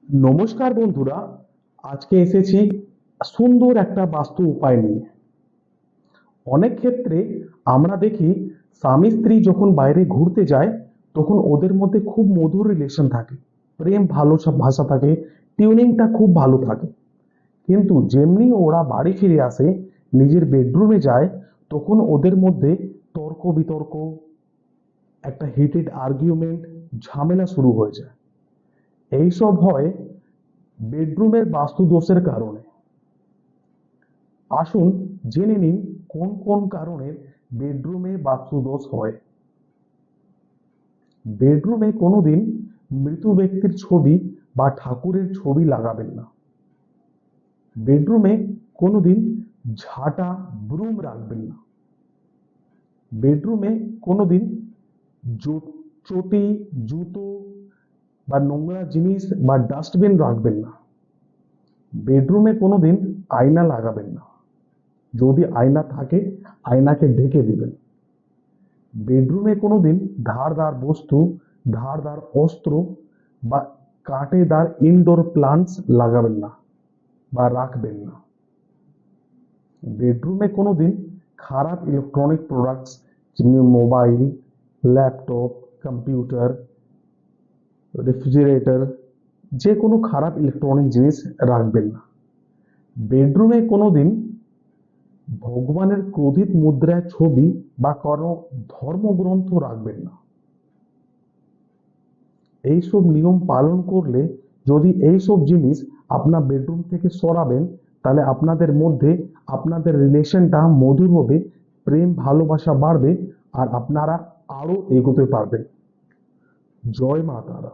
নমস্কার বন্ধুরা, আজকে এসেছি সুন্দর একটা বাস্তু উপায় নিয়ে। অনেক ক্ষেত্রে আমরা দেখি স্বামী স্ত্রী যখন বাইরে ঘুরতে যায় তখন ওদের মধ্যে খুব মধুর রিলেশন থাকে, প্রেম ভালোবাসা থাকে, টিউনিংটা খুব ভালো থাকে। কিন্তু যেমনি ওরা বাড়ি ফিরে আসে, নিজের বেডরুমে যায়, তখন ওদের মধ্যে তর্ক বিতর্ক, একটা হিটেড আর্গুমেন্ট, ঝামেলা শুরু হয়ে যায়। এইসব হয় বেডরুমের বাস্তু দোষের কারণে। আসুন জেনে নিন কোন কোন কারণে বেডরুমে বাস্তু দোষ হয়। বেডরুমে কোনোদিন মৃত ব্যক্তির ছবি বা ঠাকুরের ছবি লাগাবেন না। বেডরুমে কোনোদিন ঝাঁটা ব্রুম রাখবেন না। বেডরুমে কোনোদিন চটি, জুতো বা নোংরা জিনিস বা ডাস্টবিন রাখবেন না। বেডরুমে কোনোদিন আয়না লাগাবেন না। যদি আয়না থাকে, আয়নাকে ঢেকে দিবেন। বেডরুমে কোনোদিন ধারদার বস্তু, ধারদার অস্ত্র বা কাঁটেদার ইনডোর প্লান্টস লাগাবেন না বা রাখবেন না। বেডরুমে কোনোদিন খারাপ ইলেকট্রনিক প্রোডাক্টস, যেমনি মোবাইল, ল্যাপটপ, কম্পিউটার, রেফ্রিজারেটর, যে কোনো খারাপ ইলেকট্রনিক জিনিস রাখবেন না। বেডরুমে কোনোদিন ভগবানের ক্রোধিত মুদ্রায় ছবি বা কোনো ধর্মগ্রন্থ রাখবেন না। এইসব নিয়ম পালন করলে, যদি এইসব জিনিস আপনার বেডরুম থেকে সরাবেন, তাহলে আপনাদের মধ্যে আপনাদের রিলেশনটা মধুর হবে, প্রেম ভালোবাসা বাড়বে, আর আপনারা আরো এগোতে পারবেন। জয় মা তারা।